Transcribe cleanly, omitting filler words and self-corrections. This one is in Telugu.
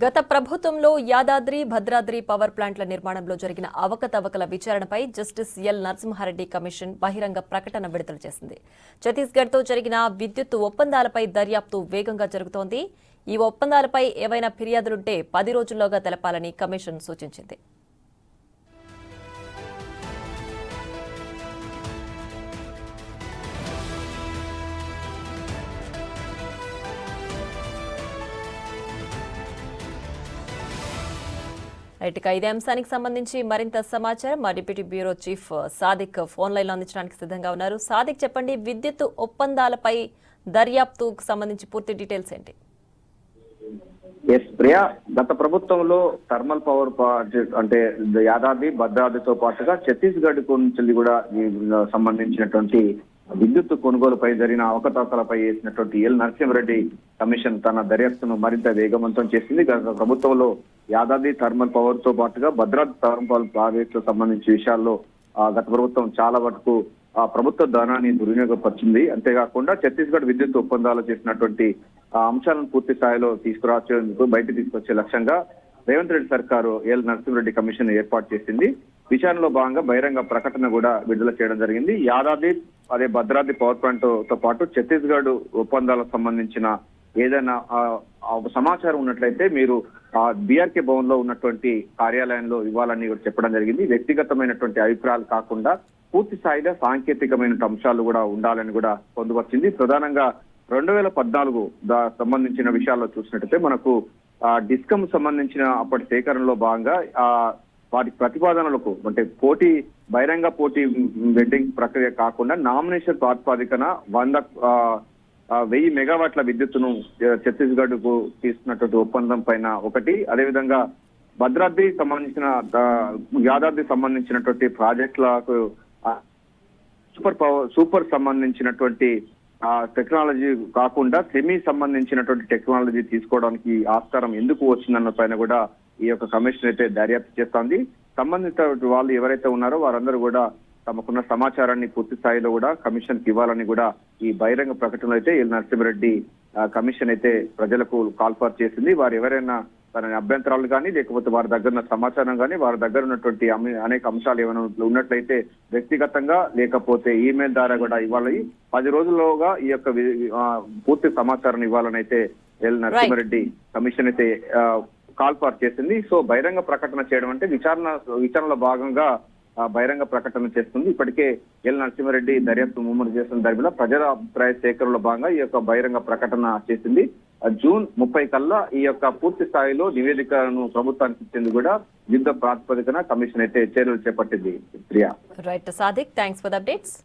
గత ప్రభుత్వంలో యాదాద్రి భద్రాద్రి పవర్ ప్లాంట్ల నిర్మాణంలో జరిగిన అవకతవకల విచారణపై జస్టిస్ ఎల్ నరసింహారెడ్డి కమిషన్ బహిరంగ ప్రకటన విడుదల చేసింది. ఛత్తీస్గఢ్తో జరిగిన విద్యుత్ ఒప్పందాలపై దర్యాప్తు వేగంగా జరుగుతోంది. ఈ ఒప్పందాలపై ఏవైనా ఫిర్యాదులుంటే 10 రోజుల్లోగా తెలపాలని కమిషన్ సూచించింది. ఇదే అంశానికి సంబంధించి మరింత సమాచారం మా deputy bureau chief Sadiq phone line లో అందించడానికి సిద్ధంగా ఉన్నారు. సాదిక్, చెప్పండి, విద్యుత్ ఒప్పందాలపై దర్యాప్తుకు సంబంధించి పూర్తి డీటెయిల్స్ ఏంటి? ప్రియా, గత ప్రభుత్వంలో థర్మల్ పవర్ అంటే యాదాద్రి భద్రాద్రితో పాటుగా ఛత్తీస్గఢ్ నుంచి కూడా సంబంధించినటువంటి విద్యుత్ కొనుగోలుపై జరిగిన అవకతవకలపై వేసినటువంటి ఎల్ నరసింహారెడ్డి కమిషన్ తన దర్యాప్తును మరింత వేగవంతం చేసింది. గత ప్రభుత్వంలో యాదాద్రి థర్మల్ పవర్ తో పాటుగా భద్రాద్రి థర్మల్ ప్రాజెక్టులకు సంబంధించిన విషయాల్లో గత ప్రభుత్వం చాలా వరకు ప్రభుత్వ ధనాన్ని దుర్వినియోగపరిచింది. అంతేకాకుండా ఛత్తీస్గఢ్ విద్యుత్ ఒప్పందాలు చేసినటువంటి అంశాలను పూర్తి స్థాయిలో తీసుకురాచేందుకు బయట తీసుకొచ్చే లక్ష్యంగా రేవంత్ రెడ్డి సర్కారు ఎల్ నరసింహారెడ్డి కమిషన్ ఏర్పాటు చేసింది. విచారణలో భాగంగా బహిరంగ ప్రకటన కూడా విడుదల చేయడం జరిగింది. యాదాద్రి భద్రాద్రి పవర్ ప్లాంట్ తో పాటు ఛత్తీస్గఢ్ ఒప్పందాలకు సంబంధించిన ఏదైనా సమాచారం ఉన్నట్లయితే మీరు బీఆర్కే భవన్ లో ఉన్నటువంటి కార్యాలయంలో ఇవ్వాలని చెప్పడం జరిగింది. వ్యక్తిగతమైనటువంటి అభిప్రాయాలు కాకుండా పూర్తి స్థాయిలో సాంకేతికమైన అంశాలు కూడా ఉండాలని కూడా పొందుపరిచింది. ప్రధానంగా 2014 సంబంధించిన విషయాల్లో చూసినట్టయితే మనకు డిస్కమ్ సంబంధించిన అప్పటి సేకరణలో భాగంగా వాటి ప్రతిపాదనలకు అంటే బహిరంగ పోటీ వెడ్డింగ్ ప్రక్రియ కాకుండా నామినేషన్ ప్రాతిపాదికన 1000 మెగావాట్ల విద్యుత్తును ఛత్తీస్గఢ్ కు తీసుకున్నటువంటి ఒప్పందం పైన ఒకటి, అదేవిధంగా భద్రాద్రి సంబంధించిన యాదాద్రి సంబంధించినటువంటి ప్రాజెక్టులకు సూపర్ సంబంధించినటువంటి టెక్నాలజీ కాకుండా సెమీ సంబంధించినటువంటి టెక్నాలజీ తీసుకోవడానికి ఆస్కారం ఎందుకు వచ్చిందన్న పైన కూడా ఈ యొక్క కమిషన్ అయితే దర్యాప్తు చేస్తోంది. సంబంధిత వాళ్ళు ఎవరైతే ఉన్నారో వారందరూ కూడా తమకున్న సమాచారాన్ని పూర్తి స్థాయిలో కూడా కమిషన్ కి ఇవ్వాలని కూడా ఈ బహిరంగ ప్రకటనలో అయితే ఎల్ నరసింహారెడ్డి కమిషన్ అయితే ప్రజలకు కాల్ఫర్ చేసింది. వారు ఎవరైనా తన అభ్యంతరాలు కానీ లేకపోతే వారి దగ్గర ఉన్న సమాచారం కానీ వారి దగ్గర ఉన్నటువంటి అనేక అంశాలు ఏమైనా ఉన్నట్లయితే వ్యక్తిగతంగా లేకపోతే ఈమెయిల్ ద్వారా కూడా ఇవ్వాలి. 10 రోజుల్లోగా ఈ యొక్క పూర్తి సమాచారం ఇవ్వాలని అయితే ఎల్ నరసింహారెడ్డి కమిషన్ అయితే కాల్ఫర్ చేసింది. సో బహిరంగ ప్రకటన చేయడం అంటే విచారణలో భాగంగా బహిరంగ ప్రకటన చేస్తుంది. ఇప్పటికే ఎల్ నరసింహారెడ్డి దర్యాప్తు ముమ్మరు చేస్తున్న దర్యాప్తులో ప్రజల అభిప్రాయ సేకరణలో భాగంగా ఈ యొక్క బహిరంగ ప్రకటన చేసింది. జూన్ 30 కల్లా ఈ యొక్క పూర్తి స్థాయిలో నివేదికను ప్రభుత్వానికి ఇచ్చేందుకు కూడా యుద్ధ ప్రాతిపదికన కమిషన్ అయితే చర్యలు చేపట్టింది. Priya. Right Sadiq, thanks for the updates.